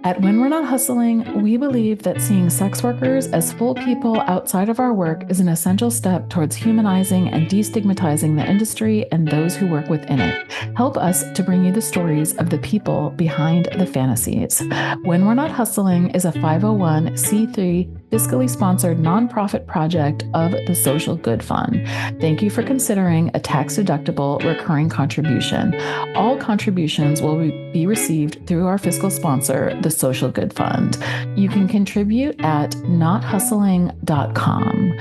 At When We're Not Hustling, we believe that seeing sex workers as full people outside of our work is an essential step towards humanizing and destigmatizing the industry and those who work within it. Help us to bring you the stories of the people behind the fantasies. When We're Not Hustling is a 501c3 fiscally sponsored nonprofit project of the Social Good Fund. Thank you for considering a tax-deductible recurring contribution. All contributions will be received through our fiscal sponsor, the Social Good Fund. You can contribute at nothustling.com.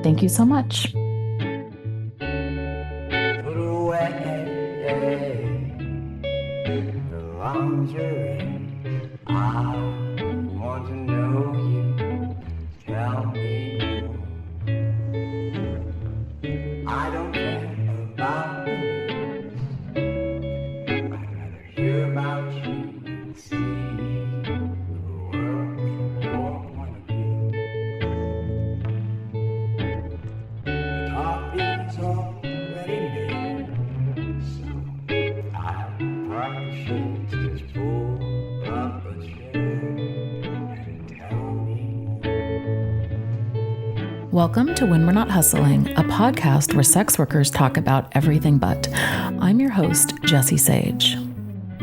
Thank you so much. Put away the lingerie. I want to know you. Tell me more. I don't care about the news. I'd rather hear about you and see the world from your point of view. The coffee's already made, so I probably should just pull up a chair and tell me more. Welcome to When We're Not Hustling, a podcast where sex workers talk about everything but. I'm your host, Jessie Sage.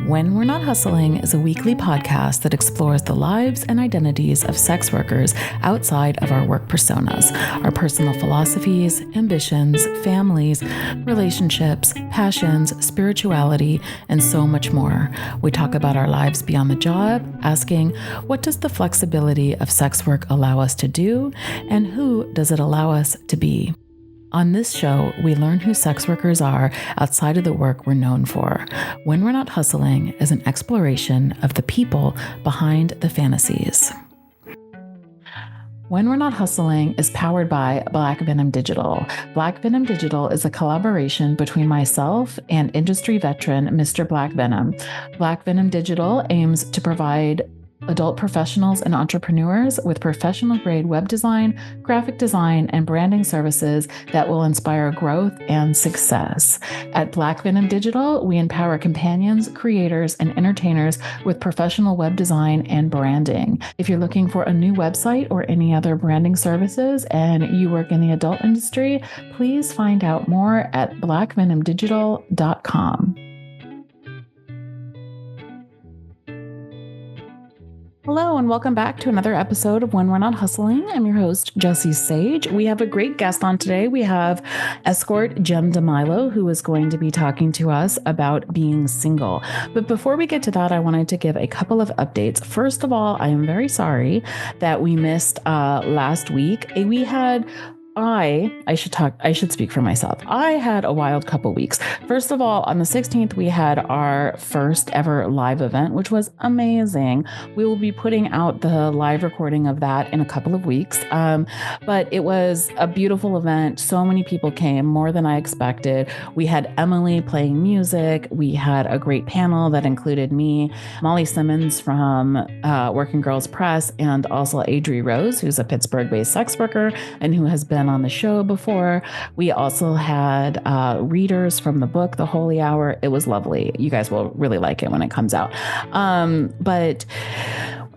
When We're Not Hustling is a weekly podcast that explores the lives and identities of sex workers outside of our work personas, our personal philosophies, ambitions, families, relationships, passions, spirituality, and so much more. We talk about our lives beyond the job, asking, what does the flexibility of sex work allow us to do, and who does it allow us to be? On this show, we learn who sex workers are outside of the work we're known for. When We're Not Hustling is an exploration of the people behind the fantasies. When We're Not Hustling is powered by Black Venom Digital. Black Venom Digital is a collaboration between myself and industry veteran Mr. Black Venom. Black Venom Digital aims to provide adult professionals and entrepreneurs with professional-grade web design, graphic design, and branding services that will inspire growth and success. At Black Venom Digital, we empower companions, creators, and entertainers with professional web design and branding. If you're looking for a new website or any other branding services and you work in the adult industry, please find out more at blackvenomdigital.com. Hello, and welcome back to another episode of When We're Not Hustling. I'm your host, Jessie Sage. We have a great guest on today. We have escort Gem DeMilo, who is going to be talking to us about being single. But before we get to that, I wanted to give a couple of updates. First of all, I am very sorry that we missed last week. I should speak for myself. I had a wild couple weeks. First of all, on the 16th, we had our first ever live event, which was amazing. We will be putting out the live recording of that in a couple of weeks. But it was a beautiful event. So many people came, more than I expected. We had Emily playing music. We had a great panel that included me, Molly Simmons from Working Girls Press, and also Adri Rose, who's a Pittsburgh-based sex worker and who has been on the show before. We also had readers from the book, The Holy Hour. It was lovely. You guys will really like it when it comes out. But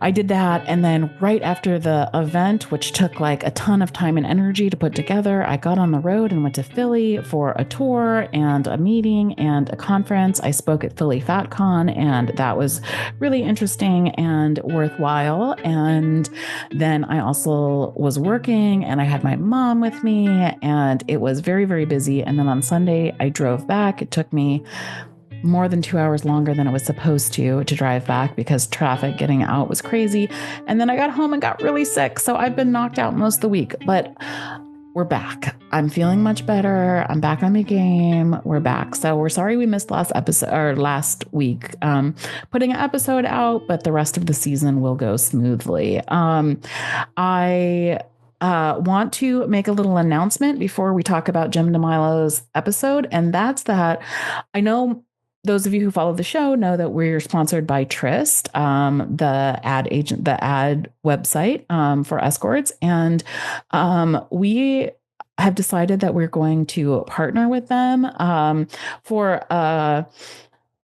I did that. And then right after the event, which took like a ton of time and energy to put together, I got on the road and went to Philly for a tour and a meeting and a conference. I spoke at Philly FatCon, and that was really interesting and worthwhile. And then I also was working, and I had my mom with me, and it was very, very busy. And then on Sunday, I drove back. It took me more than 2 hours longer than it was supposed to drive back because traffic getting out was crazy. And then I got home and got really sick. So I've been knocked out most of the week, but we're back. I'm feeling much better. I'm back on my game. We're back. So we're sorry we missed last week putting an episode out, but the rest of the season will go smoothly. I want to make a little announcement before we talk about Gem DeMilo's episode. And that's that I know those of you who follow the show know that we're sponsored by Tryst, the ad website for escorts. And we have decided that we're going to partner with them for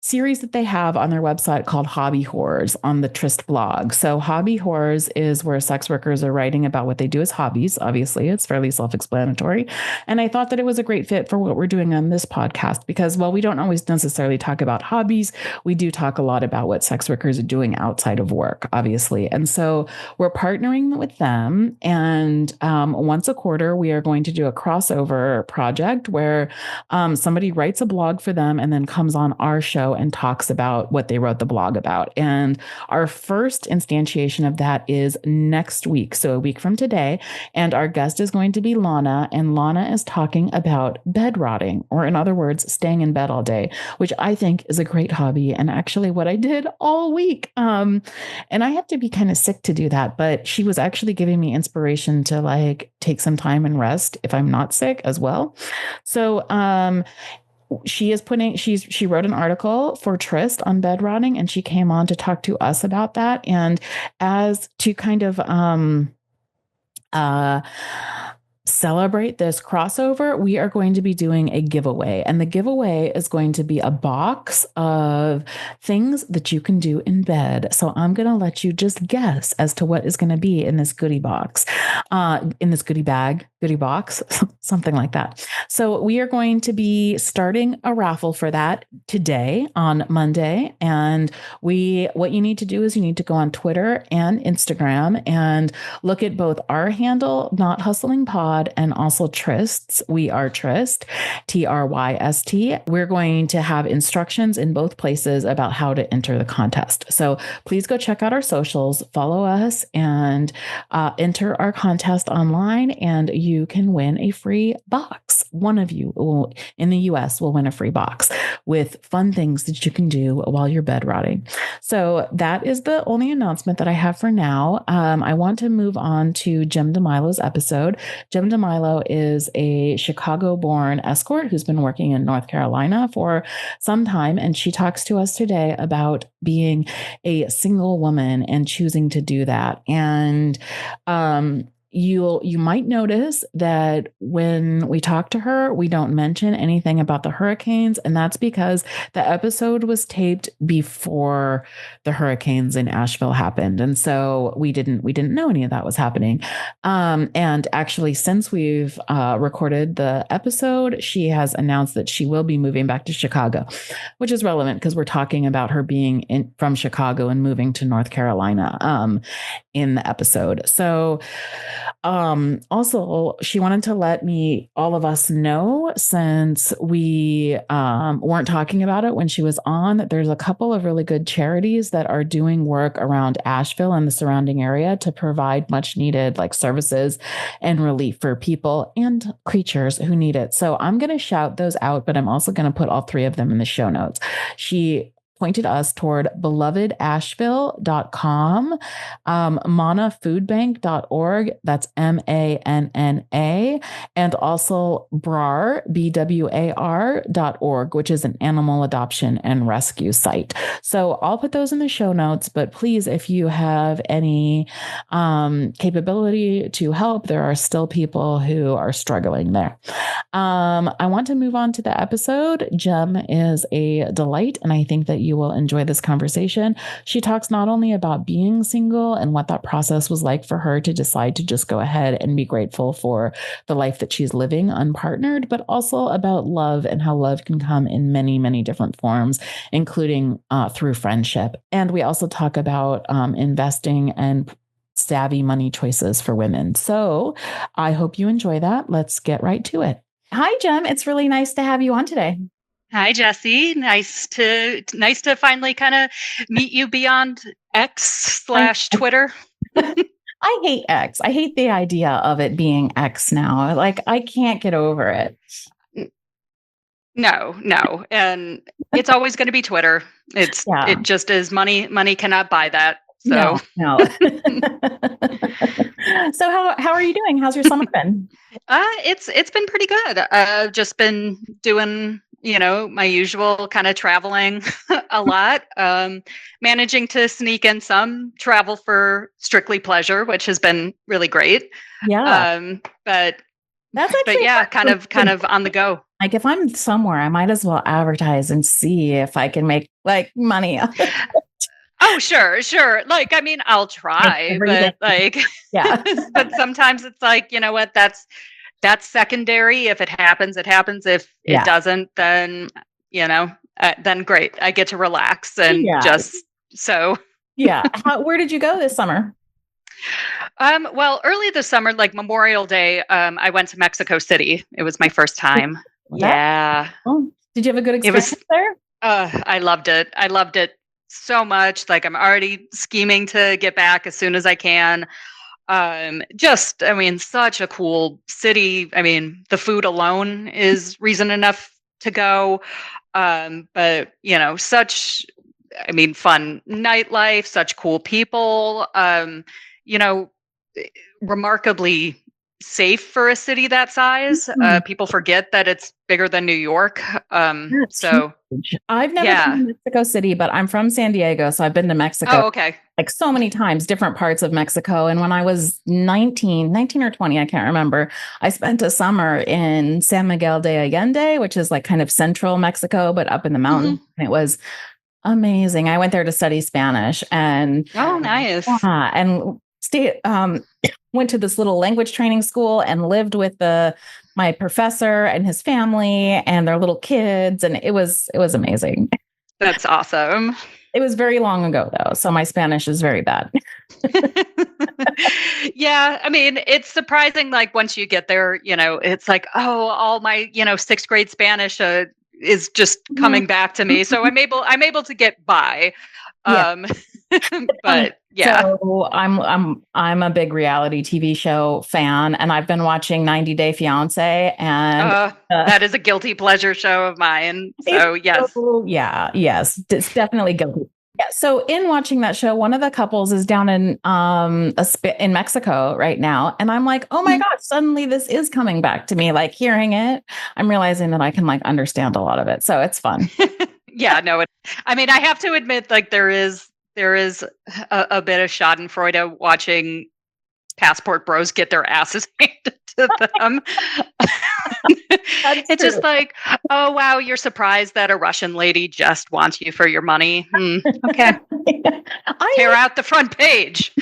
series that they have on their website called Hobby Horrors on the Tryst blog. So Hobby Horrors is where sex workers are writing about what they do as hobbies. Obviously, it's fairly self-explanatory. And I thought that it was a great fit for what we're doing on this podcast because while we don't always necessarily talk about hobbies, we do talk a lot about what sex workers are doing outside of work, obviously. And so we're partnering with them. And once a quarter, we are going to do a crossover project where somebody writes a blog for them and then comes on our show and talks about what they wrote the blog about. And our first instantiation of that is next week. So a week from today. And our guest is going to be Lana. And Lana is talking about bed rotting, or in other words, staying in bed all day, which I think is a great hobby. And actually what I did all week. And I have to be kind of sick to do that. But she was actually giving me inspiration to like take some time and rest if I'm not sick as well. So, she wrote an article for Tryst on bed rotting, and she came on to talk to us about that. And as to kind of celebrate this crossover, we are going to be doing a giveaway. And the giveaway is going to be a box of things that you can do in bed. So I'm going to let you just guess as to what is going to be in this goodie box, in this goodie box, something like that. So we are going to be starting a raffle for that today on Monday. And what you need to do is you need to go on Twitter and Instagram and look at both our handle, Not Hustling Pod, and also Tryst's. We are Tryst, Tryst. We're going to have instructions in both places about how to enter the contest. So please go check out our socials, follow us, and enter our contest online, and you can win a free box. One of you in the US will win a free box with fun things that you can do while you're bed rotting. So that is the only announcement that I have for now. I want to move on to Gem DeMilo's episode. Gem DeMilo is a Chicago-born escort who's been working in North Carolina for some time, and she talks to us today about being a single woman and choosing to do that. And you might notice that when we talk to her, we don't mention anything about the hurricanes, and that's because the episode was taped before the hurricanes in Asheville happened, and so we didn't know any of that was happening. And actually, since we've recorded the episode, she has announced that she will be moving back to Chicago, which is relevant because we're talking about her being from Chicago and moving to North Carolina in the episode. So also, she wanted to let all of us know, since we weren't talking about it when she was on, that there's a couple of really good charities that are doing work around Asheville and the surrounding area to provide much needed like services and relief for people and creatures who need it. So I'm going to shout those out, but I'm also going to put all three of them in the show notes. She pointed us toward belovedasheville.com, manafoodbank.org, that's MANNA, and also BWAR, BWAR.org, which is an animal adoption and rescue site. So I'll put those in the show notes, but please, if you have any capability to help, there are still people who are struggling there. I want to move on to the episode. Gem is a delight, and I think that you will enjoy this conversation. She talks not only about being single and what that process was like for her to decide to just go ahead and be grateful for the life that she's living unpartnered, but also about love and how love can come in many, many different forms, including through friendship. And we also talk about investing and savvy money choices for women. So I hope you enjoy that. Let's get right to it. Hi, Gem. It's really nice to have you on today. Hi, Jessie. Nice to finally kind of meet you beyond X/Twitter. I hate X. I hate the idea of it being X now. Like, I can't get over it. No. And it's always going to be Twitter. It just is money. Money cannot buy that. So no. So how are you doing? How's your summer been? It's been pretty good. I've just been doing, my usual kind of traveling a lot, managing to sneak in some travel for strictly pleasure, which has been really great. Yeah. But That's But actually yeah, kind of on the go. like if I'm somewhere, I might as well advertise and see if I can make like money. Oh, sure, sure. Like, I mean, I'll try, Everything. but like, Yeah. but sometimes it's like, you know what, that's secondary. If it happens, it happens. If it Yeah. doesn't, then, you know, then great. I get to relax and Yeah. just so. Yeah. Where did you go this summer? Well, early this summer, like Memorial Day, I went to Mexico City. It was my first time. Yeah. Oh, did you have a good It was, experience there? I loved it. I loved it so much. Like I'm already scheming to get back as soon as I can. Just, I mean, such a cool city. I mean, the food alone is reason enough to go. But you know, such, I mean, fun nightlife, such cool people. You know, remarkably safe for a city that size. People forget that it's bigger than New York. That's So huge. I've never yeah. been to Mexico City, but I'm from San Diego, so I've been to Mexico Oh, okay. like so many times, different parts of Mexico. And when I was 19 or 20, I can't remember, I spent a summer in San Miguel de Allende, which is like kind of central Mexico, but up in the mountains. And it was amazing. I went there to study Spanish and Oh, nice. and went to this little language training school and lived with my professor and his family and their little kids, and it was amazing. That's awesome. It was very long ago though, so my Spanish is very bad. Yeah, I mean, it's surprising. Like once you get there, you know, it's like, oh, all my, you know, sixth grade Spanish is just coming back to me, so I'm able to get by. Yeah. But yeah. So I'm a big reality TV show fan, and I've been watching 90 Day Fiance, and that is a guilty pleasure show of mine. So yes. Yes, it's definitely guilty. Yeah. So in watching that show, one of the couples is down in in Mexico right now, and I'm like, oh my God, suddenly this is coming back to me. Like hearing it, I'm realizing that I can like understand a lot of it. So it's fun. Yeah, no, I mean, I have to admit, like there is a bit of Schadenfreude watching passport bros get their asses handed to them. It's just like, oh wow, you're surprised that a Russian lady just wants you for your money. Okay, tear out the front page.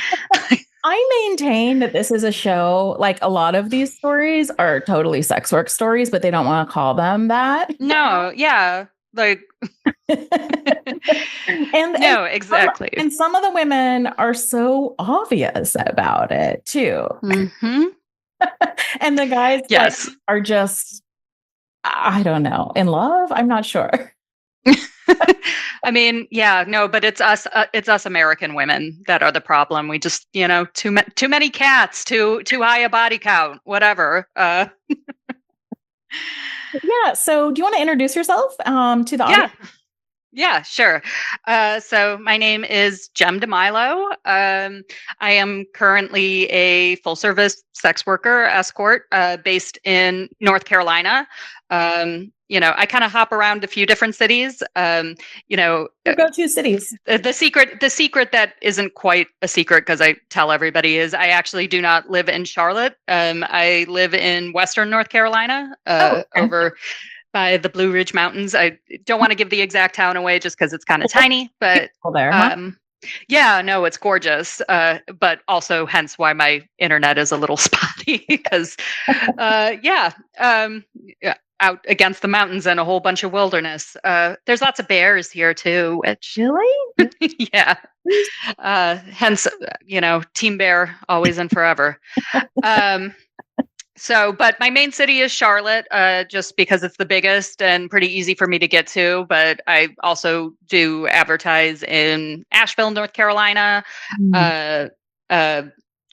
I maintain that this is a show, like a lot of these stories are totally sex work stories, but they don't want to call them that. No, yeah. Like no, exactly. And some of the women are so obvious about it too. And the guys yes. are just, I don't know, in love. I'm not sure. I mean, yeah, no, but it's us American women that are the problem. We just, you know, too many cats, too high a body count, whatever. Yeah. So do you want to introduce yourself to the audience? Yeah, sure. So my name is Gem DeMilo. I am currently a full service sex worker escort based in North Carolina. You know, I kind of hop around a few different cities. You know, go to cities. The secret that isn't quite a secret because I tell everybody is I actually do not live in Charlotte. I live in Western North Carolina, over by the Blue Ridge Mountains. I don't want to give the exact town away just because it's kind of tiny, but yeah, no, it's gorgeous. But also hence why my internet is a little spotty because out against the mountains and a whole bunch of wilderness. There's lots of bears here too, which really? Yeah. Hence, you know, team bear always and forever. So, but my main city is Charlotte, just because it's the biggest and pretty easy for me to get to. But I also do advertise in Asheville, North Carolina,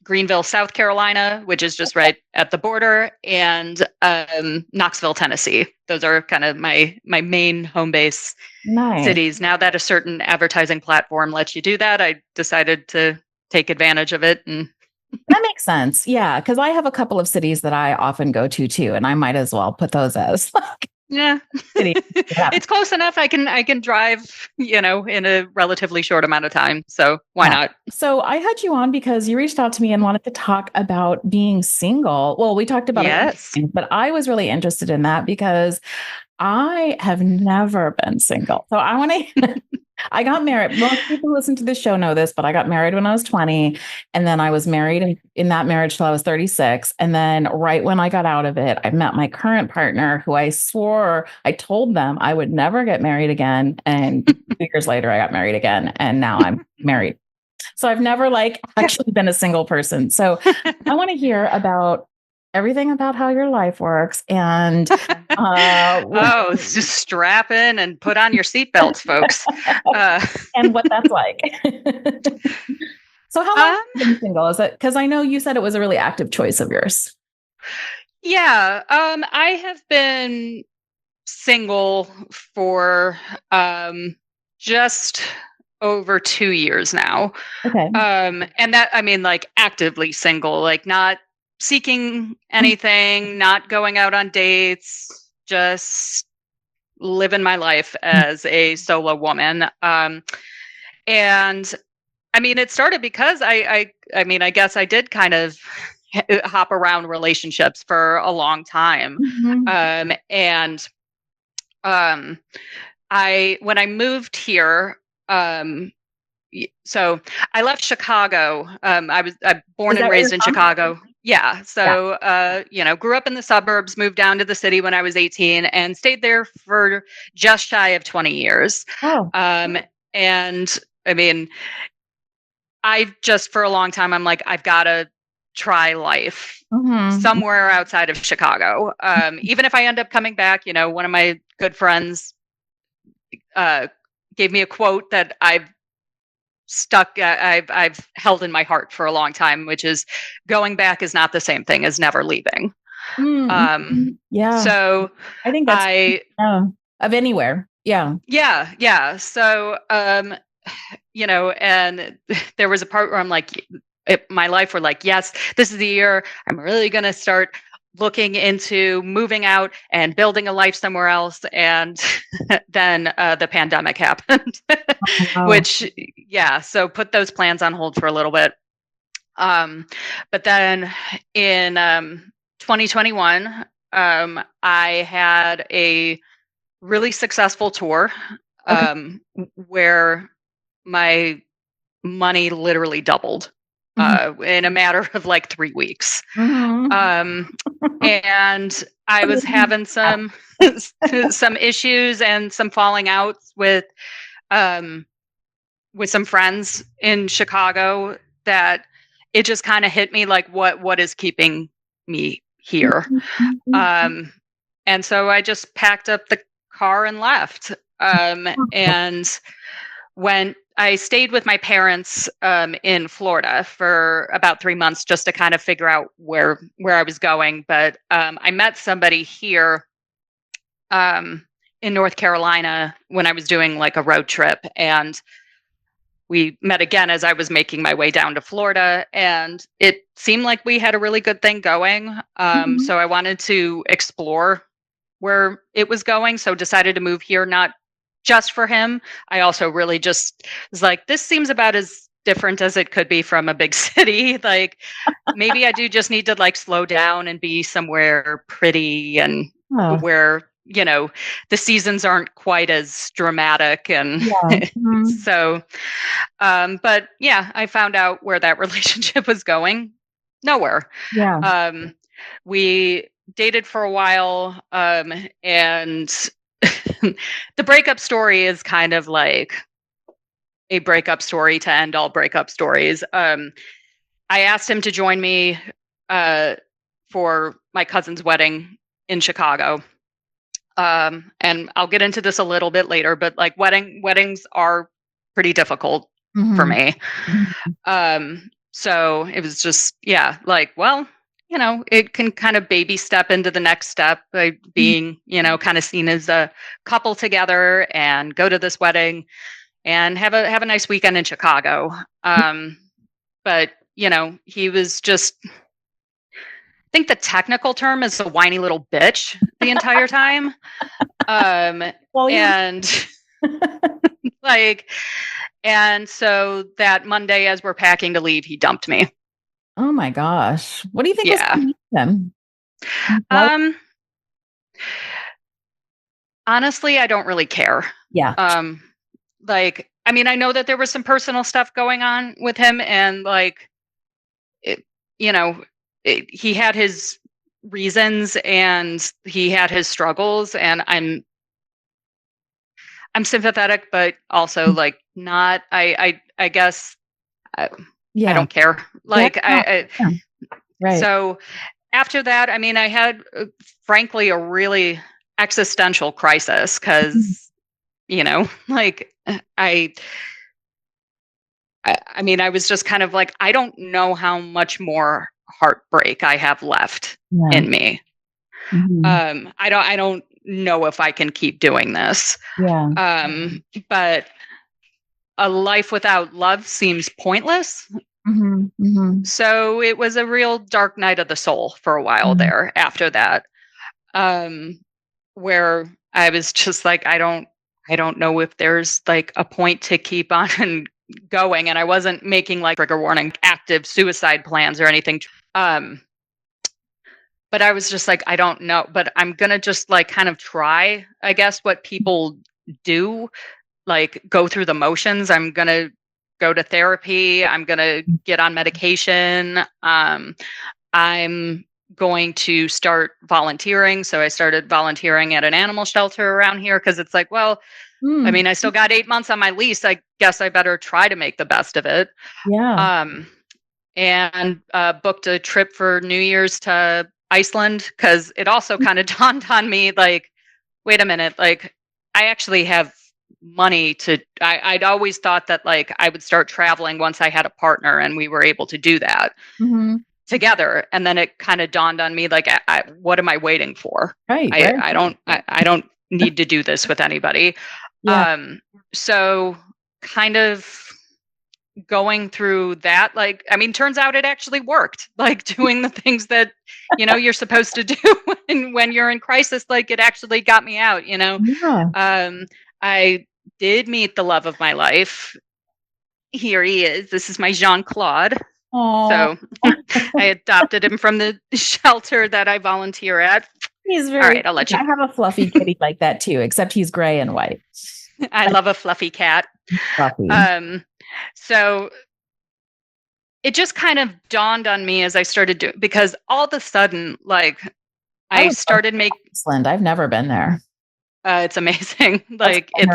Greenville, South Carolina, which is just right at the border, and Knoxville, Tennessee. Those are kind of my main home base cities. Now that a certain advertising platform lets you do that, I decided to take advantage of it. And that makes sense. Yeah, because I have a couple of cities that I often go to too, and I might as well put those as Yeah. City. Yeah. It's close enough. I can drive, in a relatively short amount of time. So why not? So I had you on because you reached out to me and wanted to talk about being single. Well, we talked about Yes. it, but I was really interested in that because I have never been single. So I want to, I got married. Most people who listen to this show know this, but I got married when I was 20. And then I was married in that marriage till I was 36. And then right when I got out of it, I met my current partner who I swore, I told them I would never get married again. And 2 years later, I got married again. And now I'm married. So I've never actually been a single person. So I want to hear about everything about how your life works and it's just strap in and put on your seatbelts, folks. And what that's like. So how long have you been single? Is it because I know you said it was a really active choice of yours? Yeah, I have been single for just over 2 years now. Okay. And that, actively single, not seeking anything, not going out on dates, just living my life as a solo woman. And it started because I guess I did kind of hop around relationships for a long time. Mm-hmm. When I moved here, so I left Chicago. I was born and raised in Chicago. Yeah. So, grew up in the suburbs, moved down to the city when I was 18 and stayed there for just shy of 20 years. Oh. And I just, for a long time, I'm like, I've got to try life somewhere outside of Chicago. Even if I end up coming back, one of my good friends gave me a quote that I've held in my heart for a long time, which is going back is not the same thing as never leaving. Yeah. So I think that's of anywhere. Yeah. Yeah. Yeah. So, and there was a part where I'm like, my life were like, yes, this is the year I'm really going to start looking into moving out and building a life somewhere else. And then the pandemic happened, which, so put those plans on hold for a little bit. But then in 2021, I had a really successful tour where my money literally doubled. In a matter of 3 weeks. And I was having some issues and some falling outs with some friends in Chicago that it just kind of hit me like what is keeping me here. And so I just packed up the car and left. And I stayed with my parents in Florida for about 3 months just to kind of figure out where I was going. But I met somebody here in North Carolina when I was doing a road trip. And we met again as I was making my way down to Florida. And it seemed like we had a really good thing going. So I wanted to explore where it was going. So decided to move here, not just for him. I also really just was like, this seems about as different as it could be from a big city. Maybe I do just need to slow down and be somewhere pretty and where, the seasons aren't quite as dramatic. And so, but yeah, I found out where that relationship was going. Nowhere. Yeah. We dated for a while, and the breakup story is kind of like a breakup story to end all breakup stories. I asked him to join me for my cousin's wedding in Chicago. And I'll get into this a little bit later, but weddings are pretty difficult for me. So it was just, it can kind of baby step into the next step by being, kind of seen as a couple together and go to this wedding and have a nice weekend in Chicago. But, he was just think the technical term is a whiny little bitch the entire time. Well, and like, and so that Monday, as we're packing to leave, he dumped me. Oh my gosh. What do you think was Yeah. going on with him? Honestly, I don't really care. Yeah. Like, I mean, I know that there was some personal stuff going on with him, and like, he had his reasons and he had his struggles, and I'm sympathetic, but also like not. I guess I don't care. Like Right. So after that, I mean, I had frankly a really existential crisis because like I mean, I was just kind of like, I don't know how much more heartbreak I have left in me. I don't know if I can keep doing this. But a life without love seems pointless. So it was a real dark night of the soul for a while there after that, where I was just like, I don't know if there's like a point to keep on going. And I wasn't making like trigger warning active suicide plans or anything. But I was just like, I don't know, but I'm going to just like kind of try, I guess, what people do, like go through the motions. I'm going to go to therapy. I'm going to get on medication. I'm going to start volunteering. So I started volunteering at an animal shelter around here because it's like, well, I mean, I still got 8 months on my lease. I guess I better try to make the best of it. And booked a trip for New Year's to Iceland because it also kind of dawned on me, like, wait a minute, like I actually have money to, I'd always thought that like I would start traveling once I had a partner and we were able to do that together. And then it kind of dawned on me, like, what am I waiting for? I don't need to do this with anybody. So kind of going through that, like, I mean, turns out it actually worked, like doing the things that, you're supposed to do when you're in crisis, like it actually got me out, I did meet the love of my life. Here he is. This is my Jean-Claude. So I adopted him from the shelter that I volunteer at. He's very, all right, I'll let you. I have a fluffy kitty like that too, except he's gray and white. I love a fluffy cat. Fluffy. So it just kind of dawned on me as I started doing, because all of a sudden, like I started making Iceland. I've never been there. It's amazing. Like it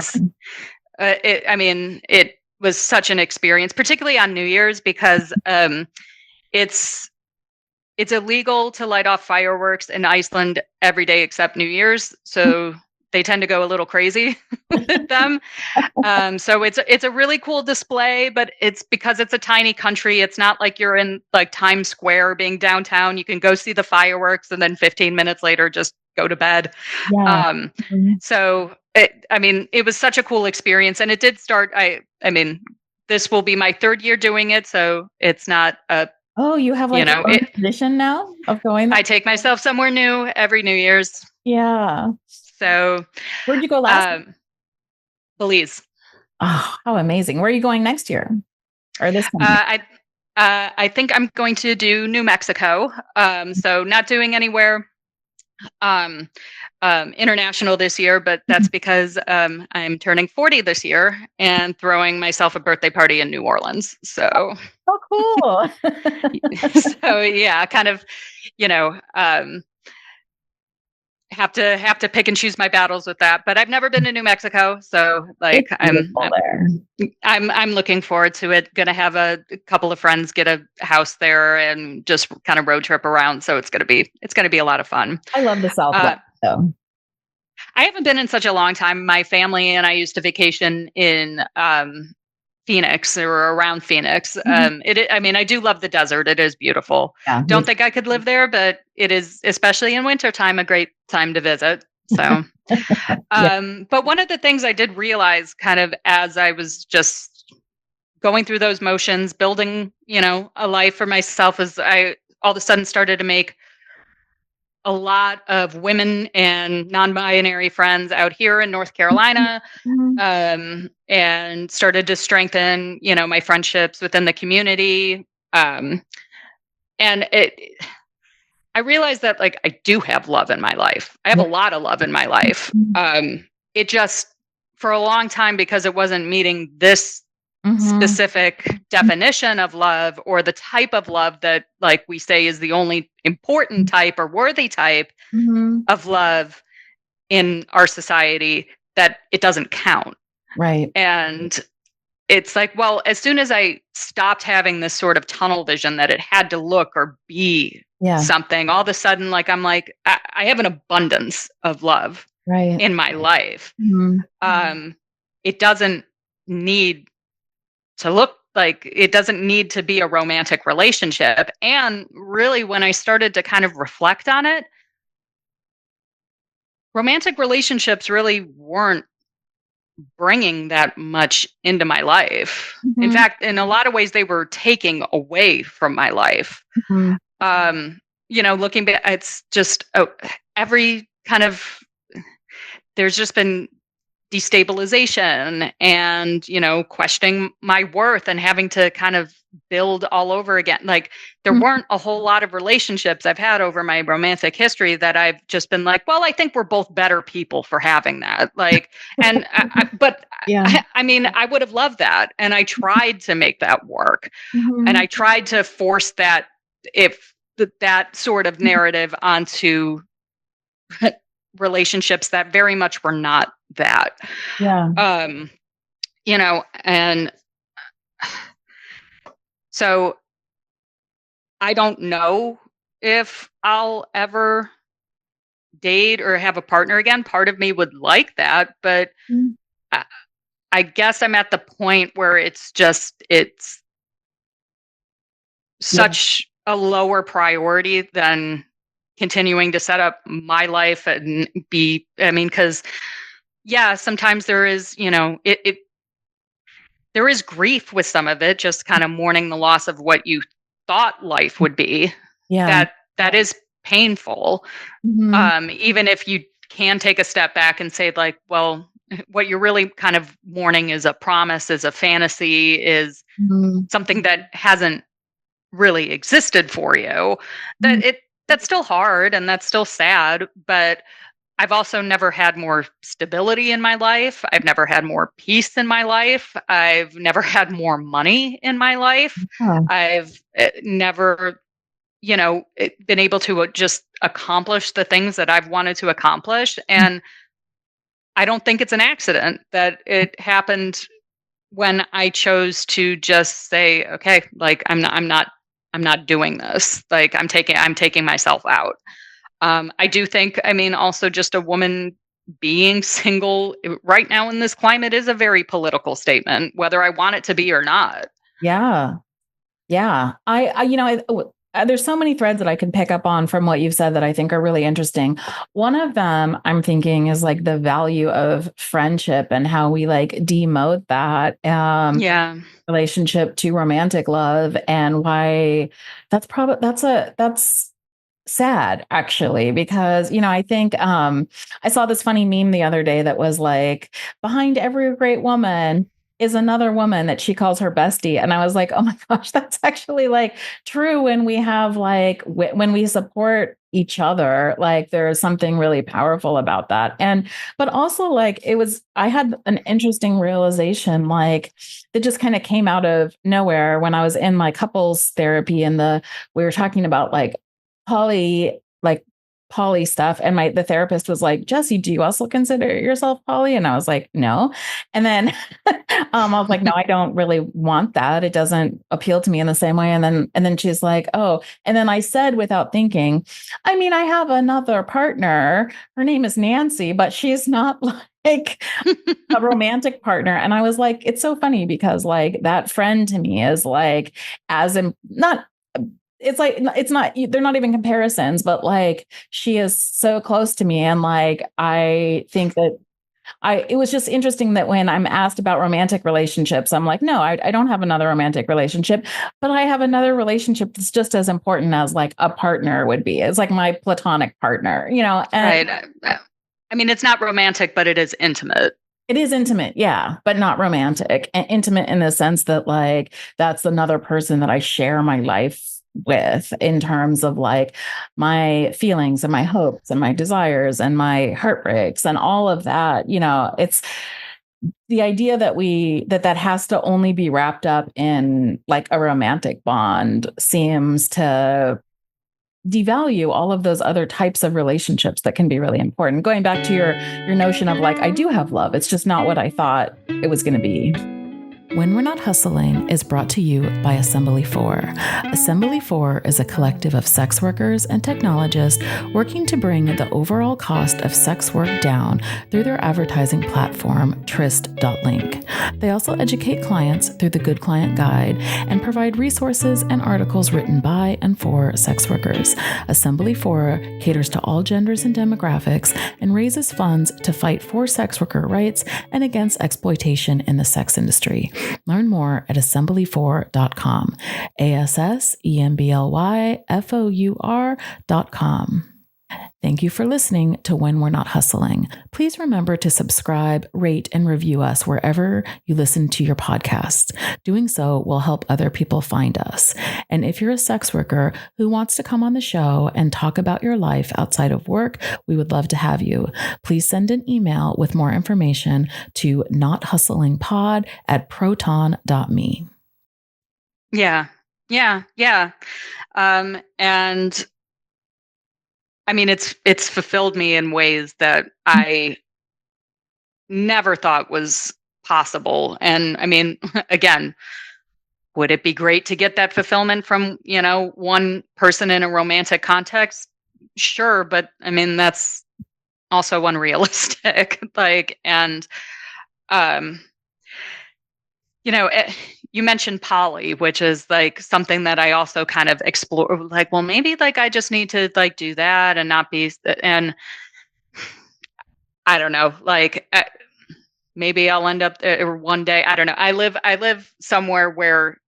was such an experience, particularly on New Year's, because it's illegal to light off fireworks in Iceland every day except New Year's. So they tend to go a little crazy with them. So it's a really cool display, but it's because it's a tiny country. It's not like you're in like Times Square being downtown. You can go see the fireworks and then 15 minutes later, just go to bed. So it was such a cool experience, and it did start. I mean, this will be my 3rd year doing it. So it's not a, you have like a tradition now of going there? I take myself somewhere new every New Year's. Yeah. So where'd you go last? Belize. Oh, how amazing. Where are you going next year? Or this time? I think I'm going to do New Mexico. So not doing anywhere international this year, but that's because I'm turning 40 this year and throwing myself a birthday party in New Orleans. So cool. So yeah, kind of, have to pick and choose my battles with that. But I've never been to New Mexico, so like I'm looking forward to it. Gonna have a couple of friends get a house there and just kind of road trip around. So it's gonna be a lot of fun. I love the Southwest though. I haven't been in such a long time. My family and I used to vacation in Phoenix or around Phoenix. I do love the desert. It is beautiful. Yeah, don't think I could live there, but it is, especially in wintertime, a great time to visit. So, but one of the things I did realize kind of as I was just going through those motions, building, a life for myself, is I all of a sudden started to make a lot of women and non-binary friends out here in North Carolina, and started to strengthen, my friendships within the community. And I realized that like I do have love in my life. I have a lot of love in my life. It just, for a long time, because it wasn't meeting this specific definition of love, or the type of love that like we say is the only important type or worthy type of love in our society, that it doesn't count. Right. And it's like, well, as soon as I stopped having this sort of tunnel vision that it had to look or be something, all of a sudden, like, I'm like, I have an abundance of love in my life. It doesn't need to look like, it doesn't need to be a romantic relationship. And really, when I started to kind of reflect on it, romantic relationships really weren't bringing that much into my life. In fact, in a lot of ways, they were taking away from my life. Looking back, it's just every kind of, there's just been destabilization and, questioning my worth and having to kind of build all over again. Like, there weren't a whole lot of relationships I've had over my romantic history that I've just been like, well, I think we're both better people for having that. Like, and, I mean, I would have loved that. And I tried to make that work. And I tried to force that, that sort of narrative onto relationships that very much were not that. And so I don't know if I'll ever date or have a partner again. Part of me would like that, but I guess I'm at the point where it's such a lower priority than continuing to set up my life and because sometimes there is, there is grief with some of it, just kind of mourning the loss of what you thought life would be. That is painful. Even if you can take a step back and say, like, well, what you're really kind of mourning is a promise, is a fantasy, is something that hasn't really existed for you. That's still hard and that's still sad, but I've also never had more stability in my life. I've never had more peace in my life. I've never had more money in my life. I've never, been able to just accomplish the things that I've wanted to accomplish. And I don't think it's an accident that it happened when I chose to just say, okay, like, I'm not doing this. Like, I'm taking myself out. I do think, also just a woman being single right now in this climate is a very political statement, whether I want it to be or not. Yeah. There's so many threads that I can pick up on from what you've said that I think are really interesting. One of them I'm thinking is like the value of friendship and how we like demote that relationship to romantic love, and why that's sad, actually, because, I think I saw this funny meme the other day that was like, behind every great woman is another woman that she calls her bestie. And I was like, oh my gosh, that's actually like true when we have like, when we support each other, like there's something really powerful about that. But also like I had an interesting realization, like that just kind of came out of nowhere when I was in my couples therapy and we were talking about like poly stuff. And the therapist was like, Jessie, do you also consider yourself poly? And I was like, no. And then I was like, no, I don't really want that. It doesn't appeal to me in the same way. And then she's like, oh, and then I said without thinking, I have another partner. Her name is Nancy, but she's not like a romantic partner. And I was like, it's so funny because like that friend to me is like, it's like, it's not, they're not even comparisons, but like she is so close to me. And like, I think that It was just interesting that when I'm asked about romantic relationships, I'm like, no, I don't have another romantic relationship, but I have another relationship that's just as important as like a partner would be. It's like my platonic partner, and Right. I mean, it's not romantic, but it is intimate. it is intimate, yeah, but not romantic. And intimate in the sense that like that's another person that I share my life with in terms of like my feelings and my hopes and my desires and my heartbreaks and all of that. It's the idea that has to only be wrapped up in like a romantic bond seems to devalue all of those other types of relationships that can be really important. Going back to your notion of like, I do have love. It's just not what I thought it was going to be. When We're Not Hustling is brought to you by Assembly 4. Assembly 4 is a collective of sex workers and technologists working to bring the overall cost of sex work down through their advertising platform, Tryst.link. They also educate clients through the Good Client Guide and provide resources and articles written by and for sex workers. Assembly 4 caters to all genders and demographics and raises funds to fight for sex worker rights and against exploitation in the sex industry. Learn more at assembly4.com. ASSEMBLYFOUR.com. Thank you for listening to When We're Not Hustling. Please remember to subscribe, rate, and review us wherever you listen to your podcasts. Doing so will help other people find us. And if you're a sex worker who wants to come on the show and talk about your life outside of work, we would love to have you. Please send an email with more information to nothustlingpod@proton.me. Yeah. And I mean, it's fulfilled me in ways that I never thought was possible. And I mean, again, would it be great to get that fulfillment from, one person in a romantic context? Sure. But I mean, that's also unrealistic. You mentioned poly, which is like something that I also kind of explore, like, well, maybe like I just need to like do that and not be, and I don't know, like maybe I'll end up one day. I don't know. I live somewhere where,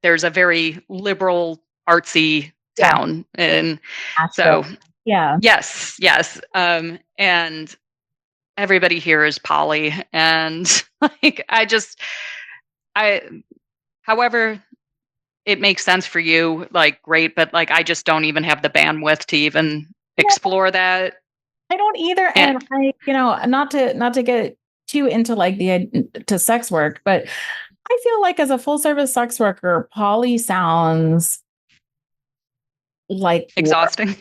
there's a very liberal artsy town. And so, yeah. yes. And everybody here is poly. And like, however it makes sense for you, like, great, but like, I just don't even have the bandwidth to even explore that. I don't either. And I, not to get too into like to sex work, but I feel like as a full service sex worker, poly sounds like exhausting.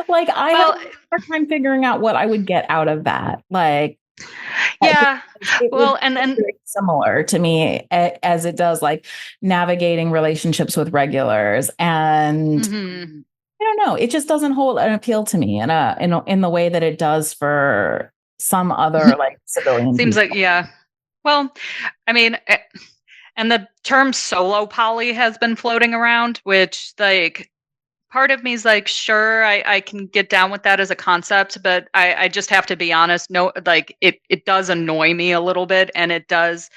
Like I have a hard time figuring out what I would get out of that. Like, yeah, well, and then similar to me as it does like navigating relationships with regulars, and I don't know, it just doesn't hold an appeal to me in the way that it does for some other like civilian. Seems people. like, yeah. Well, I mean, and the term solo poly has been floating around, which like part of me is like, sure, I can get down with that as a concept, but I just have to be honest. No, like it does annoy me a little bit. And it just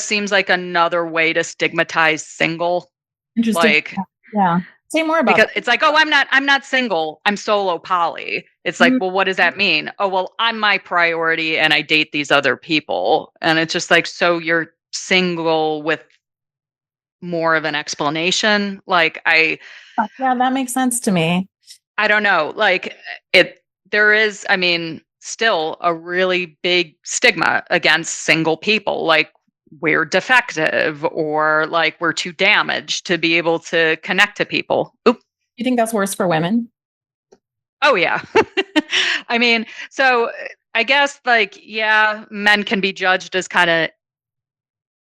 seems like another way to stigmatize single. Interesting. Like, yeah. Say more about because it's like, oh, I'm not single. I'm solo poly. It's like, well, what does that mean? Oh, well, I'm my priority and I date these other people. And it's just like, so you're single with more of an explanation. Like yeah, that makes sense to me. I don't know. Like there is, I mean, still a really big stigma against single people. Like we're defective or like we're too damaged to be able to connect to people. Oop. You think that's worse for women? Oh, yeah. I mean, so I guess like, yeah, men can be judged as kind of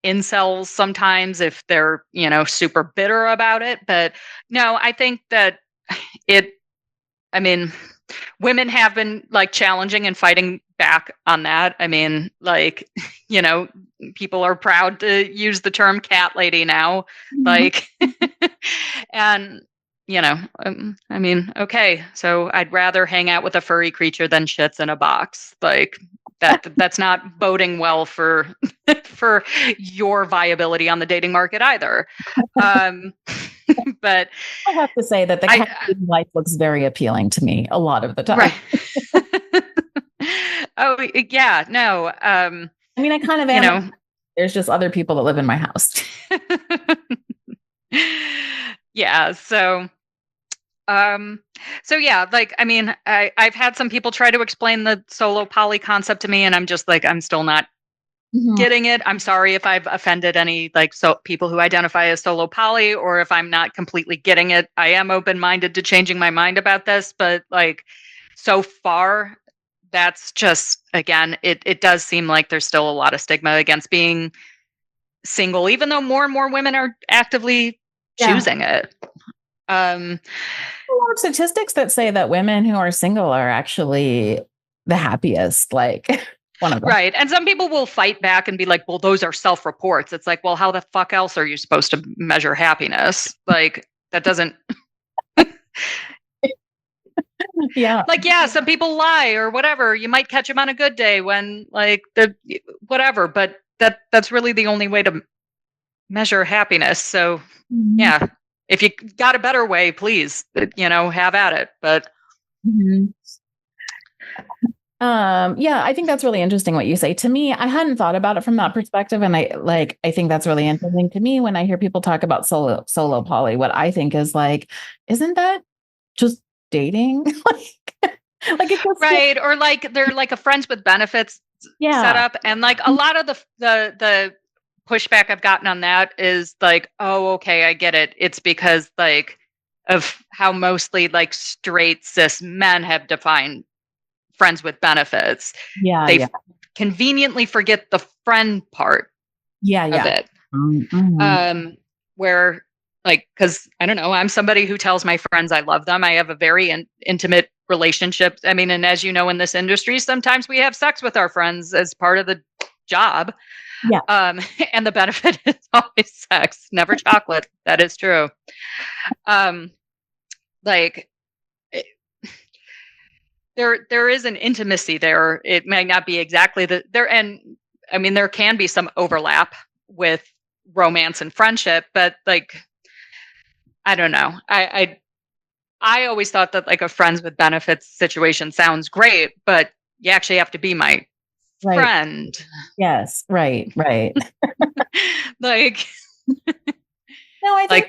incels sometimes if they're, super bitter about it. But no, I think that I mean, women have been like challenging and fighting back on that. I mean, like, people are proud to use the term cat lady now, like, and I mean, okay, so I'd rather hang out with a furry creature than shits in a box. Like that's not boding well for for your viability on the dating market either. Um, but I have to say that the I cat life looks very appealing to me a lot of the time. right. Oh yeah, no. I mean, I kind of am. There's just other people that live in my house. Yeah. So yeah, like, I mean, I've had some people try to explain the solo poly concept to me, and I'm just like, I'm still not getting it. I'm sorry if I've offended any people who identify as solo poly, or if I'm not completely getting it. I am open-minded to changing my mind about this, but like, so far, that's just, again, it does seem like there's still a lot of stigma against being single, even though more and more women are actively choosing it. A lot of statistics that say that women who are single are actually the happiest, like one of them. Right. And some people will fight back and be like, well, those are self-reports. It's like, well, how the fuck else are you supposed to measure happiness? Like, that doesn't Yeah. like, yeah, some people lie or whatever. You might catch them on a good day when like the whatever, but that's really the only way to measure happiness. So yeah, if you got a better way, please, have at it. But yeah, I think that's really interesting what you say. To me, I hadn't thought about it from that perspective, and I think that's really interesting to me when I hear people talk about solo poly. What I think is like, isn't that just dating? like it's just right, or like they're like a friends with benefits setup, and like a lot of the pushback I've gotten on that is like, oh, okay, I get it. It's because like of how mostly like straight cis men have defined friends with benefits. They conveniently forget the friend part of it. Where like, because I don't know, I'm somebody who tells my friends I love them. I have a very intimate relationship. I mean, and as you know, in this industry, sometimes we have sex with our friends as part of the job. Yeah. And the benefit is always sex, never chocolate. That is true. Like there is an intimacy there. It might not be exactly there, and I mean there can be some overlap with romance and friendship, but like I don't know. I always thought that like a friends with benefits situation sounds great, but you actually have to be my friend. Yes, right. Like no, I think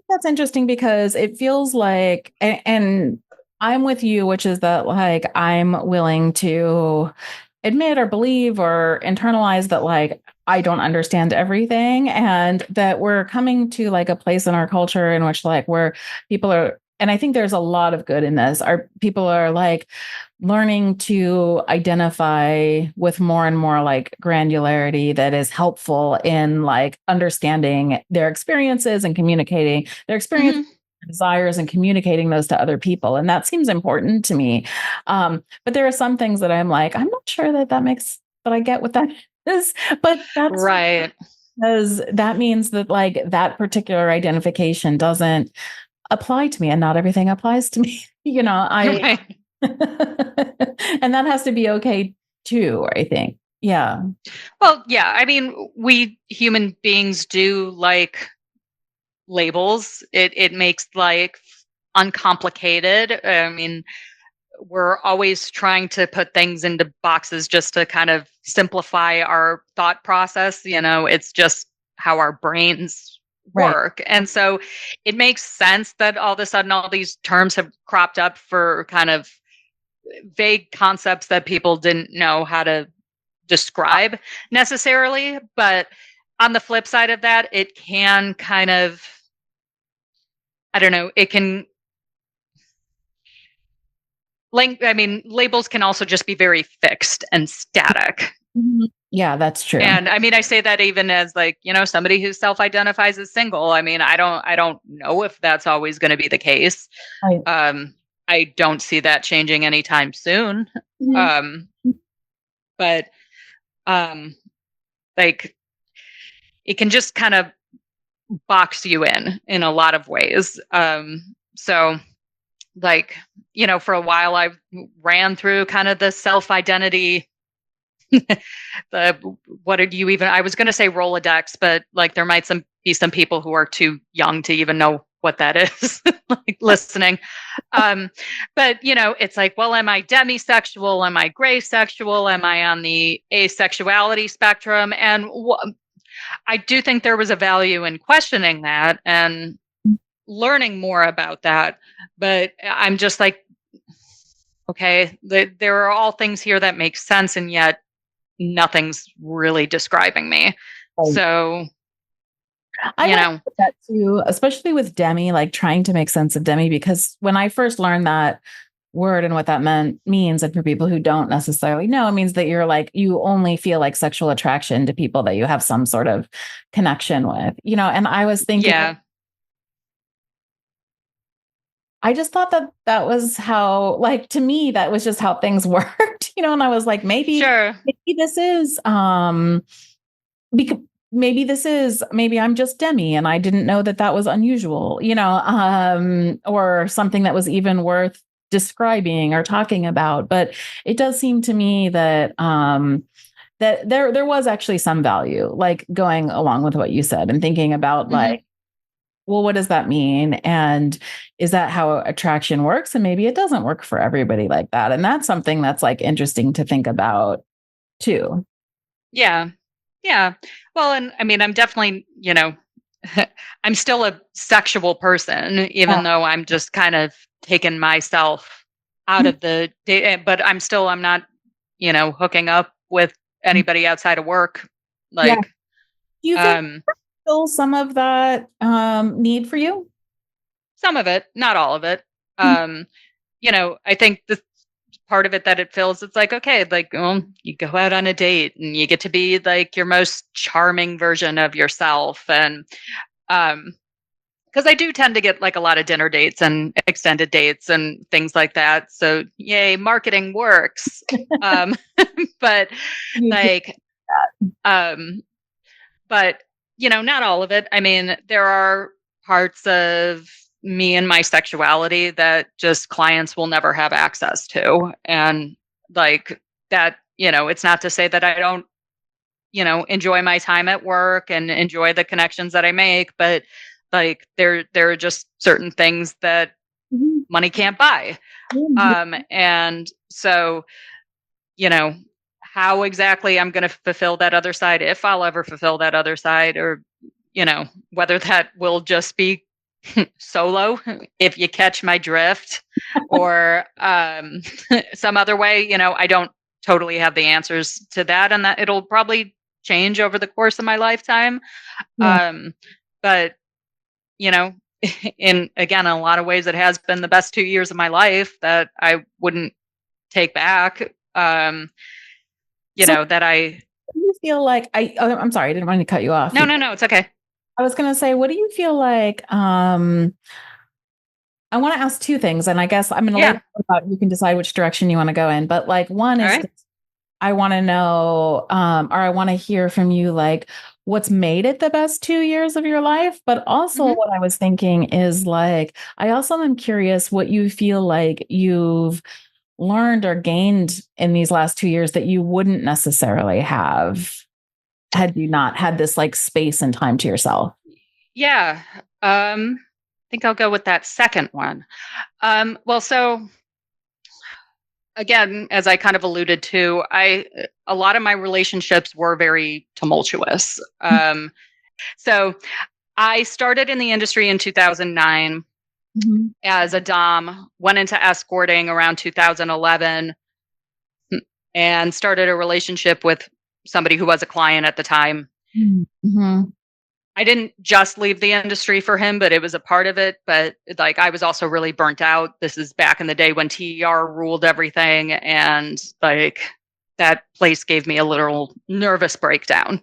that's interesting because it feels like, and I'm with you, which is that like I'm willing to admit or believe or internalize that like I don't understand everything, and that we're coming to like a place in our culture in which like where people are, and I think there's a lot of good in this, are people are like learning to identify with more and more like granularity that is helpful in like understanding their experiences and communicating their experience desires and communicating those to other people. And that seems important to me. But there are some things that I'm like, I'm not sure that makes, that I get what that is, but that's right. Because that means that like that particular identification doesn't apply to me, and not everything applies to me. Right. And that has to be okay too, I think. Yeah. Well, yeah. I mean, we human beings do like labels. It makes like uncomplicated. I mean, we're always trying to put things into boxes just to kind of simplify our thought process. It's just how our brains work. Right. And so it makes sense that all of a sudden all these terms have cropped up for kind of vague concepts that people didn't know how to describe necessarily. But on the flip side of that, it can kind of, I don't know, it can labels can also just be very fixed and static. Yeah, that's true. And I mean, I say that even as like, somebody who self-identifies as single. I mean, I don't know if that's always going to be the case. Right. I don't see that changing anytime soon. But like it can just kind of box you in a lot of ways. So like, for a while I ran through kind of the self-identity, what did you even, I was going to say Rolodex, but like there might be some people who are too young to even know what that is, like listening. But it's like, well, am I demisexual? Am I gray sexual? Am I on the asexuality spectrum? And I do think there was a value in questioning that and learning more about that. But I'm just like, okay, there are all things here that make sense, and yet nothing's really describing me. Right. So, I like that too, especially with demi, like trying to make sense of demi, because when I first learned that word and what that means, and for people who don't necessarily know, it means that you're like, you only feel like sexual attraction to people that you have some sort of connection with, and I was thinking, I just thought that was how, like, to me, that was just how things worked, and I was like, maybe this is, because maybe I'm just demi and I didn't know that was unusual, or something that was even worth describing or talking about. But it does seem to me that that there was actually some value, like going along with what you said and thinking about like, well, what does that mean? And is that how attraction works? And maybe it doesn't work for everybody like that. And that's something that's like interesting to think about too. Yeah. Yeah. Well, and I mean, I'm definitely, I'm still a sexual person, even though I'm just kind of taking myself out of the day, but I'm not, hooking up with anybody outside of work. Like, do you think still some of that need for you? Some of it, not all of it. I think the part of it that it fills, it's like, okay, like, you go out on a date and you get to be like your most charming version of yourself. And because I do tend to get like a lot of dinner dates and extended dates and things like that. So yay, marketing works. But like, but not all of it. I mean, there are parts of me and my sexuality that just clients will never have access to. And like that, it's not to say that I don't, enjoy my time at work and enjoy the connections that I make, but like there are just certain things that money can't buy. And so, how exactly I'm going to fulfill that other side, if I'll ever fulfill that other side, or, whether that will just be solo, if you catch my drift, or some other way, I don't totally have the answers to that, and that it'll probably change over the course of my lifetime. But in a lot of ways, it has been the best 2 years of my life that I wouldn't take back. That I. Do you feel like I'm sorry, I didn't want to cut you off. No, it's okay. I was going to say, what do you feel like? I want to ask two things, and I guess I'm going to let you can decide which direction you want to go in. But like, one is, I want to know, or I want to hear from you, like, what's made it the best 2 years of your life. But also, what I was thinking is like, I also am curious what you feel like you've learned or gained in these last 2 years that you wouldn't necessarily have had you not had this like space and time to yourself. Yeah. I think I'll go with that second one. Well, so again, as I kind of alluded to, a lot of my relationships were very tumultuous. So I started in the industry in 2009 as a dom, went into escorting around 2011, and started a relationship with somebody who was a client at the time. I didn't just leave the industry for him, but it was a part of it. But like, I was also really burnt out. This is back in the day when TER ruled everything. And like, that place gave me a literal nervous breakdown.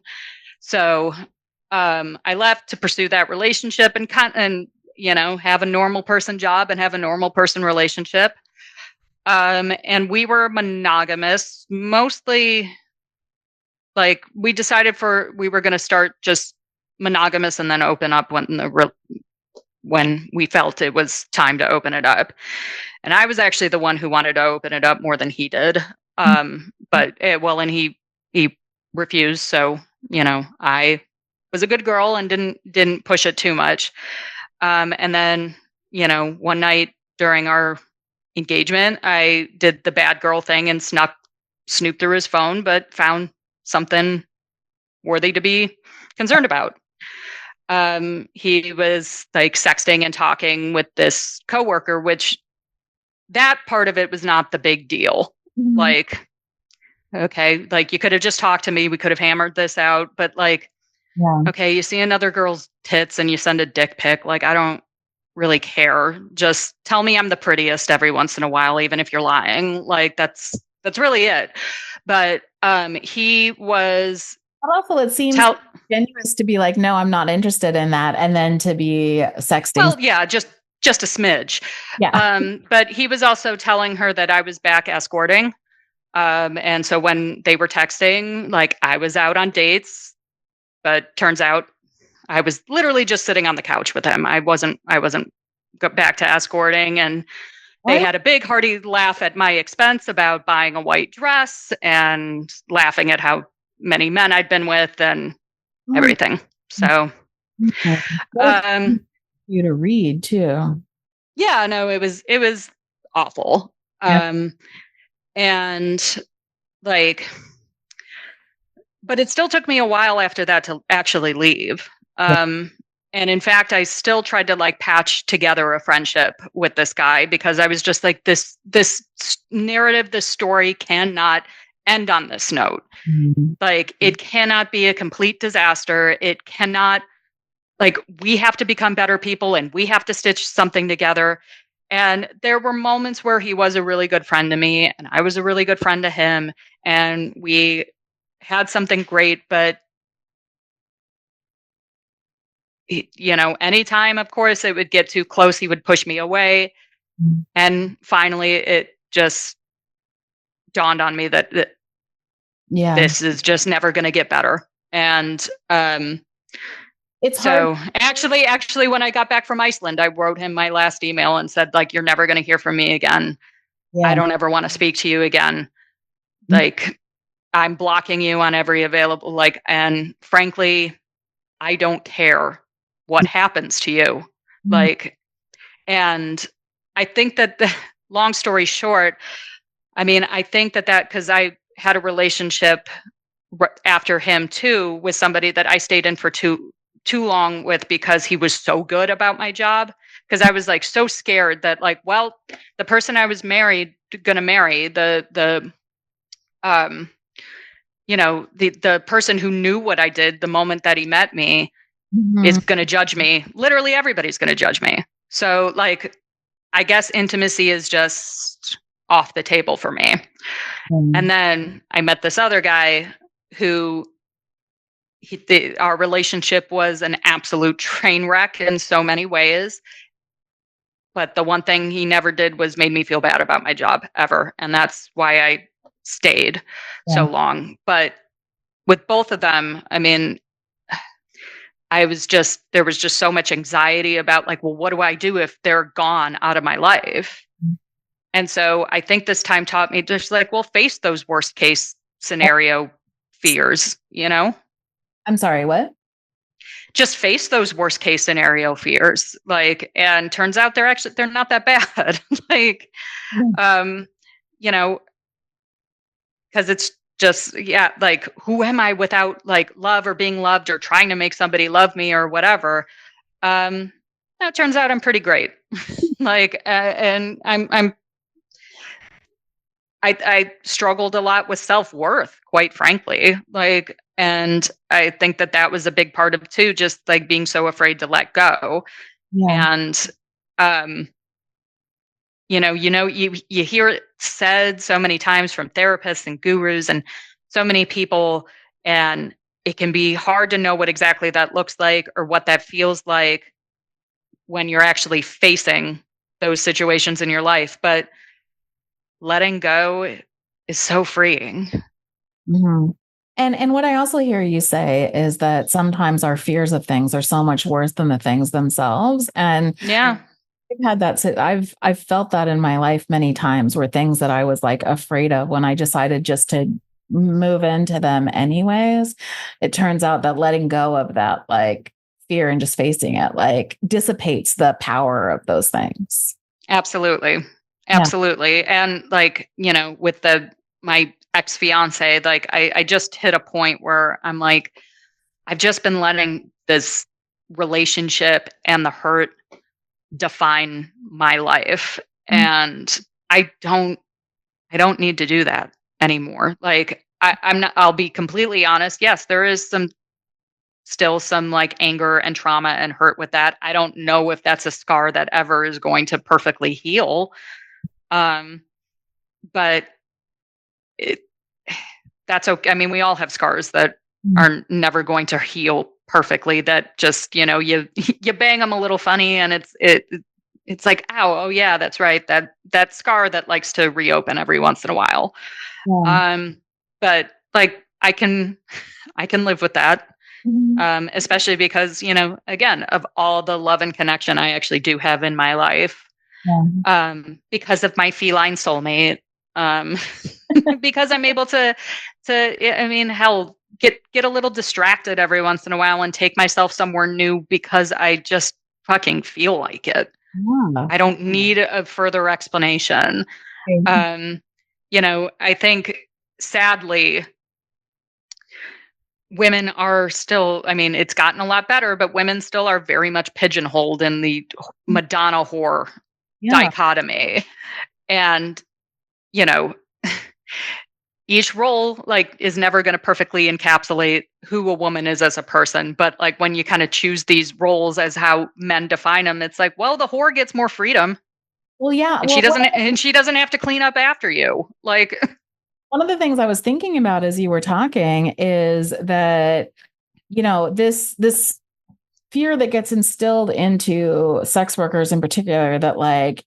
So I left to pursue that relationship and have a normal person job and have a normal person relationship. And we were monogamous, mostly. Like, we decided we were going to start just monogamous and then open up when when we felt it was time to open it up. And I was actually the one who wanted to open it up more than he did. But and he refused. So, I was a good girl and didn't push it too much. And then, one night during our engagement, I did the bad girl thing and snooped through his phone, but found something worthy to be concerned about. He was like sexting and talking with this coworker, which that part of it was not the big deal. Mhm. Like, okay, like you could have just talked to me. We could have hammered this out, but like, Yeah. okay, you see another girl's tits and you send a dick pic. Like, I don't really care. Just tell me I'm the prettiest every once in a while, even if you're lying. Like, that's really it. But he was But also, it seems genuine to be like, no, I'm not interested in that, and then to be sexting. Well, yeah, just a smidge. Yeah. But he was also telling her that I was back escorting. And so when they were texting, like I was out on dates, but turns out I was literally just sitting on the couch with him. I wasn't back to escorting, and they had a big hearty laugh at my expense about buying a white dress and laughing at how many men I'd been with and everything. So, you to read too. Yeah, no, it was awful. Yeah. And like, but it still took me a while after that to actually leave. And in fact, I still tried to like patch together a friendship with this guy because I was just like, this narrative, this story cannot end on this note. Mm-hmm. Like, it cannot be a complete disaster. It cannot, like, we have to become better people and we have to stitch something together. And there were moments where he was a really good friend to me and I was a really good friend to him. And we had something great, but anytime, of course, it would get too close, he would push me away. Mm-hmm. And finally, it just dawned on me that this is just never going to get better. And it's hard. So actually, when I got back from Iceland, I wrote him my last email and said, like, you're never going to hear from me again. Yeah. I don't ever want to speak to you again. Mm-hmm. Like, I'm blocking you on every available, like, and frankly, I don't care what happens to you. Mm-hmm. Like, and I think that long story short, I mean, I think that because I had a relationship after him too with somebody that I stayed in for too long with because he was so good about my job. Because I was like so scared that like, well, the person I was gonna marry, the person who knew what I did the moment that he met me, mm-hmm. is gonna judge me. Literally everybody's gonna judge me. So like, I guess intimacy is just off the table for me. Mm-hmm. And then I met this other guy who our relationship was an absolute train wreck in so many ways. But the one thing he never did was made me feel bad about my job ever. And that's why I stayed so long. But with both of them, I mean, there was just so much anxiety about like, well, what do I do if they're gone out of my life? Mm-hmm. And so I think this time taught me just like, well, face those worst case scenario fears, I'm sorry, what? Just face those worst case scenario fears. Like, and turns out they're not that bad. Like, because it's just, like, who am I without like love or being loved or trying to make somebody love me or whatever? That turns out I'm pretty great. Like, and I struggled a lot with self-worth, quite frankly. Like, and I think that was a big part of too, just like being so afraid to let go. Yeah. And, you hear it said so many times from therapists and gurus and so many people, and it can be hard to know what exactly that looks like or what that feels like when you're actually facing those situations in your life. But letting go is so freeing. Mm-hmm. And what I also hear you say is that sometimes our fears of things are so much worse than the things themselves. And Yeah. I've had that. I've felt that in my life many times, where things that I was like afraid of, when I decided just to move into them anyways, it turns out that letting go of that like fear and just facing it like dissipates the power of those things. Absolutely. Yeah. Absolutely. And like, with my ex-fiance, like I just hit a point where I'm like, I've just been letting this relationship and the hurt define my life. And I don't need to do that anymore. Like I'll be completely honest. Yes, there is still some like anger and trauma and hurt with that. I don't know if that's a scar that ever is going to perfectly heal. But that's okay. I mean, we all have scars that are never going to heal perfectly. That just, you you bang them a little funny, and it's like, ow, oh yeah, that's right. That scar that likes to reopen every once in a while. Yeah. But like I can live with that. Especially because, again, of all the love and connection I actually do have in my life, because of my feline soulmate, because I'm able to, I mean, hell, get a little distracted every once in a while and take myself somewhere new because I just fucking feel like it. Yeah. I don't need a further explanation. I think sadly, women are still, I mean, it's gotten a lot better, but women still are very much pigeonholed in the Madonna whore dichotomy. And, each role like is never going to perfectly encapsulate who a woman is as a person. But like when you kind of choose these roles as how men define them, it's like, well, the whore gets more freedom. Well, yeah. And she doesn't have to clean up after you. Like, one of the things I was thinking about as you were talking is that, this fear that gets instilled into sex workers in particular, that like,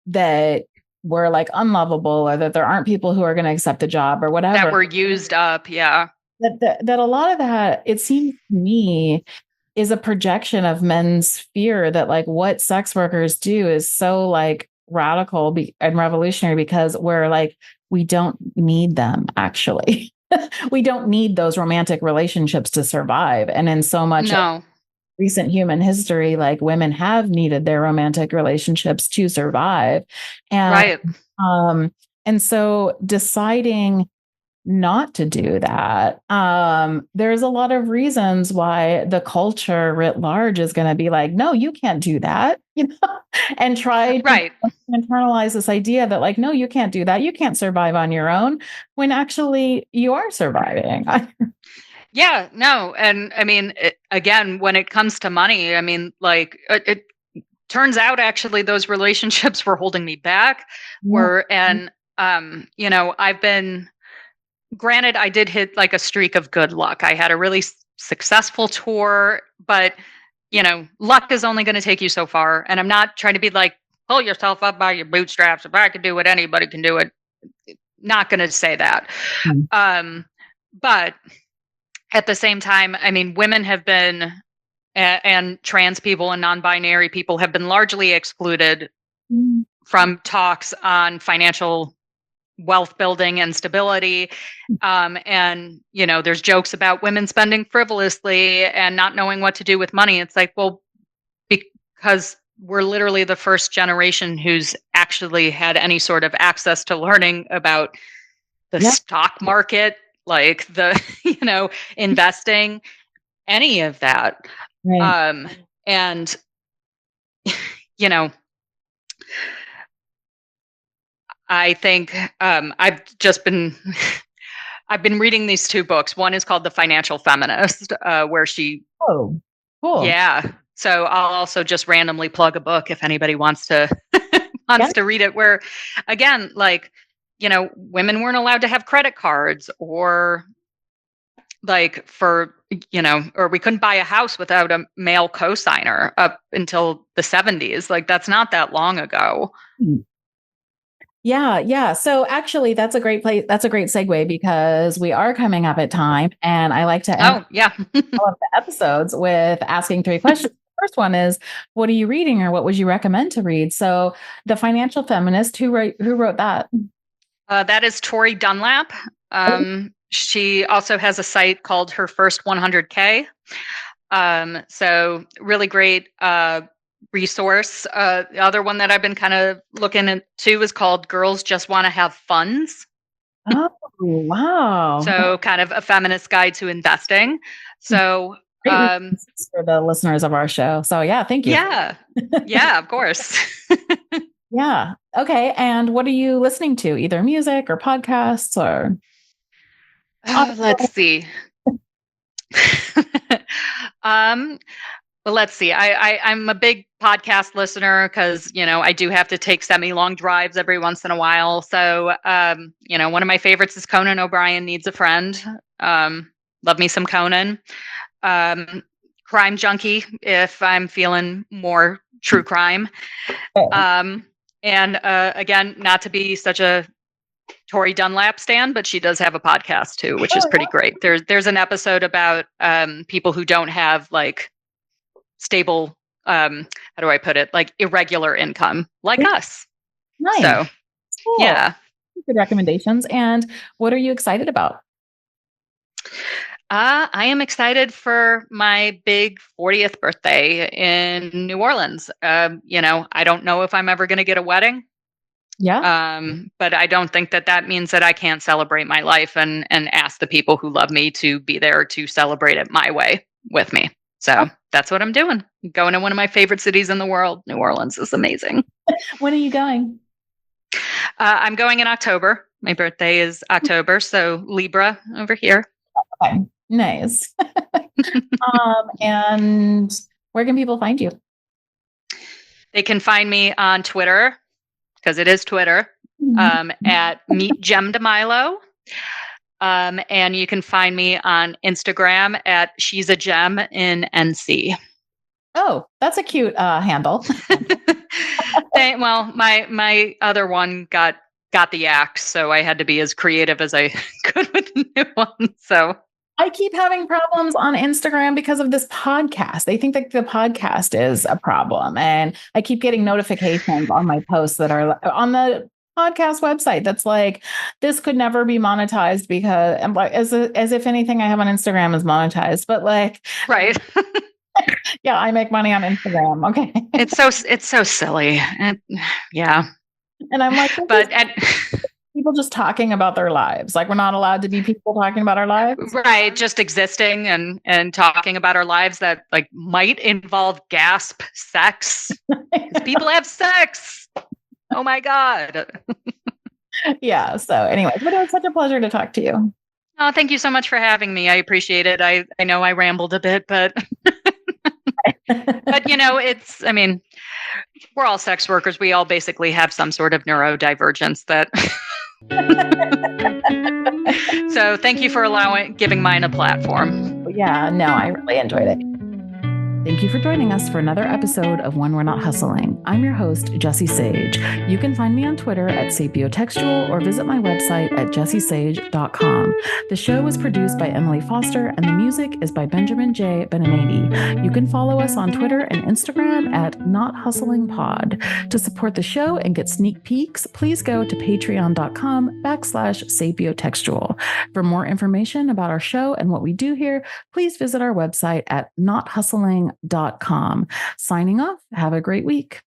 that we're like unlovable, or that there aren't people who are going to accept the job or whatever. That we're used up. Yeah. That a lot of that, it seems to me, is a projection of men's fear that like what sex workers do is so like radical and revolutionary, because we're like, we don't need them actually. We don't need those romantic relationships to survive. And in so much of recent human history, like women have needed their romantic relationships to survive. And and so deciding not to do that, there's a lot of reasons why the culture writ large is going to be like, no, you can't do that, and try to internalize this idea that like, no, you can't do that. You can't survive on your own, when actually you are surviving. Yeah, no. And I mean, again, when it comes to money, I mean, like it turns out actually those relationships were holding me back. I've been, granted, I did hit like a streak of good luck. I had a really successful tour, but luck is only going to take you so far. And I'm not trying to be like, pull yourself up by your bootstraps. If I could do it, anybody can do it. Not going to say that. But at the same time, I mean, women have been, and trans people and non-binary people have been largely excluded from talks on financial wealth building and stability. And, there's jokes about women spending frivolously and not knowing what to do with money. It's like, well, because we're literally the first generation who's actually had any sort of access to learning about the stock market, like the, investing, any of that. And, I think I've just been I've been reading these two books. One is called The Financial Feminist, where she cool. Yeah. So I'll also just randomly plug a book if anybody wants to to read it, where again, like, women weren't allowed to have credit cards, or like or we couldn't buy a house without a male cosigner up until the 70s. Like, that's not that long ago. Yeah, yeah. So actually, that's a great place. That's a great segue because we are coming up at time, and I like to end Oh, yeah. all of the episodes with asking three questions. The first one is, what are you reading, or what would you recommend to read? So, The Financial Feminist, who wrote that? That is Tori Dunlap. She also has a site called Her First 100K. So really great resource. The other one that I've been kind of looking into is called Girls Just Want to Have Funds. Oh, wow. So kind of a feminist guide to investing. So Great resources for the listeners of our show. So yeah, thank you. yeah. Yeah, of course. Yeah. Okay. And what are you listening to? Either music or podcasts or Let's see. Well, let's see. I'm a big podcast listener because, I do have to take semi-long drives every once in a while. So, one of my favorites is Conan O'Brien Needs a Friend. Love me some Conan. Crime Junkie if I'm feeling more true crime. And again, not to be such a Tori Dunlap stan, but she does have a podcast too, which is pretty great. There's an episode about people who don't have like stable, how do I put it, like irregular income, like us. Nice. So, cool. Yeah. Good recommendations. And what are you excited about? I am excited for my big 40th birthday in New Orleans. I don't know if I'm ever going to get a wedding. Yeah. But I don't think that means that I can't celebrate my life and ask the people who love me to be there to celebrate it my way with me. So that's what I'm doing. Going to one of my favorite cities in the world. New Orleans is amazing. When are you going? I'm going in October. My birthday is October. So Libra over here. Okay. Nice. And where can people find you? They can find me on Twitter, because it is Twitter, at Meet Gem DeMilo. And you can find me on Instagram at She's a Gem in NC. Oh, that's a cute handle. Well, my other one got the axe, so I had to be as creative as I could with the new one. So I keep having problems on Instagram because of this podcast. They think that the podcast is a problem. And I keep getting notifications on my posts that are on the podcast website that's like, this could never be monetized because I'm like, as if anything I have on Instagram is monetized. But like, right. Yeah, I make money on Instagram. Okay. It's so silly. Yeah. And I'm like, but people just talking about their lives. Like, we're not allowed to be people talking about our lives. Right. Just existing and talking about our lives that like might involve sex. People have sex. Oh my God. Yeah. So anyway, but it was such a pleasure to talk to you. Oh, thank you so much for having me. I appreciate it. I know I rambled a bit, but we're all sex workers. We all basically have some sort of neurodivergence that. So thank you for giving mine a platform. Yeah, no, I really enjoyed it. Thank you for joining us for another episode of When We're Not Hustling. I'm your host, Jessie Sage. You can find me on Twitter at sapiotextual or visit my website at jessiesage.com. The show was produced by Emily Foster and the music is by Benjamin J. Beninati. You can follow us on Twitter and Instagram at NotHustlingPod. To support the show and get sneak peeks, please go to patreon.com/sapiotextual. For more information about our show and what we do here, please visit our website at nothustling.com. Signing off. Have a great week.